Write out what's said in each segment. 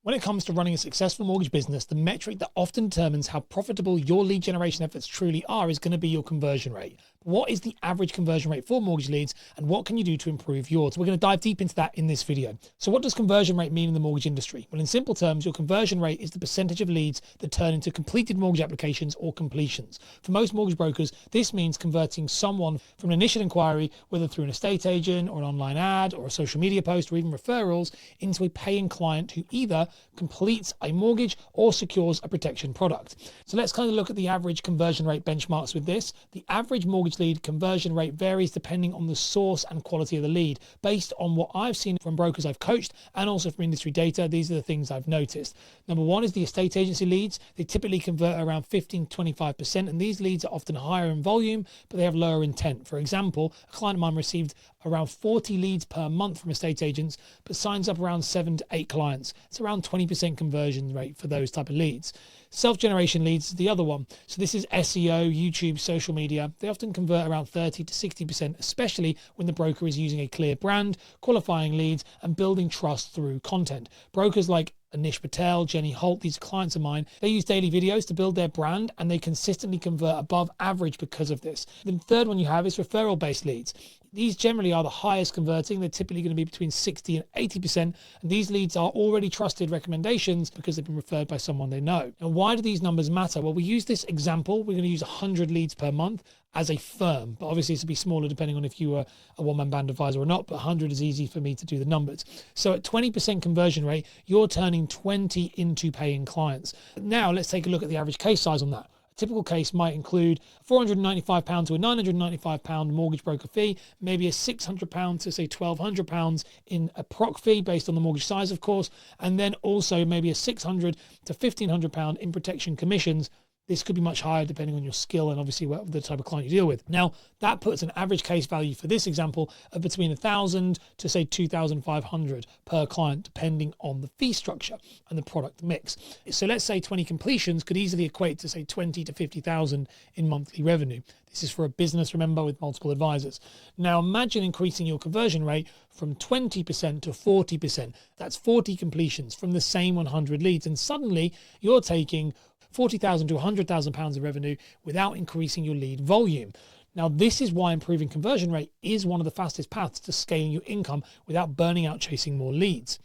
When it comes to running a successful mortgage business, the metric that often determines how profitable your lead generation efforts truly are is going to be your conversion rate. What is the average conversion rate for mortgage leads, and what can you do to improve yours? We're going to dive deep into that in this video. So what does conversion rate mean in the mortgage industry? Well, in simple terms, your conversion rate is the percentage of leads that turn into completed mortgage applications or completions. For most mortgage brokers, this means converting someone from an initial inquiry, whether through an estate agent or an online ad or a social media post or even referrals, into a paying client who either completes a mortgage or secures a protection product. So let's kind of look at the average conversion rate benchmarks with this. The average mortgage lead conversion rate varies depending on the source and quality of the lead. Based on what I've seen from brokers I've coached and also from industry data, these are the things I've noticed. Number one is the estate agency leads. They typically convert around 15-25%, and these leads are often higher in volume, but they have lower intent. For example, a client of mine received around 40 leads per month from estate agents, but signs up around 7 to 8 clients. It's around 20% conversion rate for those type of leads. Self-generation leads is the other one. So this is SEO, YouTube, social media. They often convert around 30 to 60%, especially when the broker is using a clear brand, qualifying leads, and building trust through content. Brokers like Anish Patel, Jenny Holt, these clients of mine, they use daily videos to build their brand, and they consistently convert above average because of this. The third one you have is referral-based leads. These generally are the highest converting. They're typically going to be between 60 and 80%. And these leads are already trusted recommendations because they've been referred by someone they know. And why do these numbers matter? Well, we use this example. We're going to use 100 leads per month as a firm, but obviously it's to be smaller depending on if you are a one-man band advisor or not, but 100 is easy for me to do the numbers. So at 20% conversion rate, you're turning 20 into paying clients. Now let's take a look at the average case size on that. Typical case might include a £495 to a £995 mortgage broker fee, maybe a £600 to say £1,200 in a proc fee based on the mortgage size, of course, and then also maybe a £600 to £1,500 in protection commissions. This could be much higher depending on your skill and obviously what the type of client you deal with. Now, that puts an average case value for this example of between £1,000 to say £2,500 per client, depending on the fee structure and the product mix. So let's say 20 completions could easily equate to say 20 to 50,000 in monthly revenue. This is for a business, remember, with multiple advisors. Now imagine increasing your conversion rate from 20% to 40%. That's 40 completions from the same 100 leads. And suddenly you're taking £40,000 to £100,000 of revenue without increasing your lead volume. Now, this is why improving conversion rate is one of the fastest paths to scaling your income without burning out chasing more leads.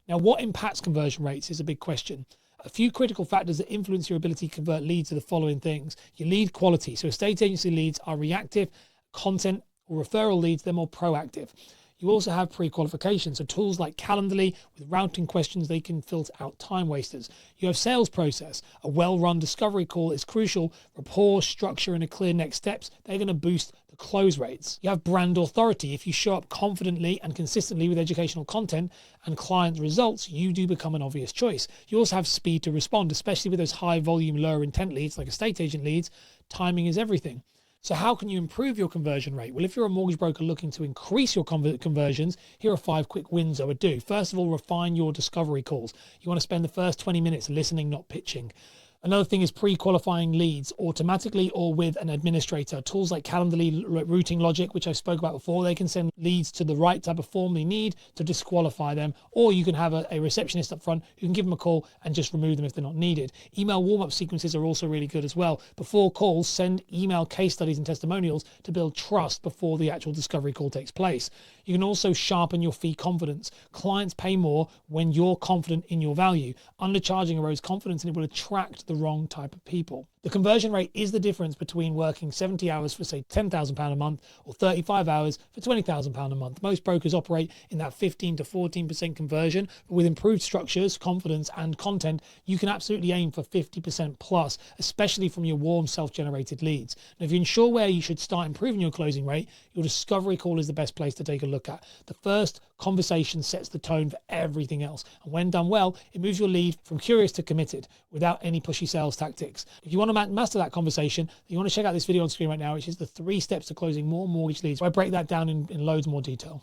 Now, what impacts conversion rates is a big question. A few critical factors that influence your ability to convert leads are the following things. Your lead quality. So estate agency leads are reactive, content or referral leads, they're more proactive. You also have pre-qualification, so tools like Calendly with routing questions, they can filter out time wasters. You have sales process. A well-run discovery call is crucial. Rapport, structure, and a clear next steps, they're going to boost the close rates. You have brand authority. If you show up confidently and consistently with educational content and client results, you do become an obvious choice. You also have speed to respond, especially with those high volume, lower intent leads like estate agent leads. Timing is everything. So how can you improve your conversion rate? Well, if you're a mortgage broker looking to increase your conversions, here are 5 quick wins I would do. First of all, refine your discovery calls. You want to spend the first 20 minutes listening, not pitching. Another thing is pre-qualifying leads automatically or with an administrator. Tools like Calendly, Routing Logic, which I spoke about before, they can send leads to the right type of form they need to disqualify them. Or you can have a receptionist up front who can give them a call and just remove them if they're not needed. Email warm-up sequences are also really good as well. Before calls, send email case studies and testimonials to build trust before the actual discovery call takes place. You can also sharpen your fee confidence. Clients pay more when you're confident in your value. Undercharging erodes confidence and it will attract the wrong type of people. The conversion rate is the difference between working 70 hours for say £10,000 a month or 35 hours for £20,000 a month. Most brokers operate in that 15 to 14% conversion, but with improved structures, confidence and content, you can absolutely aim for 50% plus, especially from your warm self-generated leads. Now, if you're unsure where you should start improving your closing rate, your discovery call is the best place to take a look at. The first conversation sets the tone for everything else. And when done well, it moves your lead from curious to committed without any pushy sales tactics. If you want to master that conversation, you want to check out this video on screen right now, which is the 3 steps to closing more mortgage leads. I break that down in loads more detail.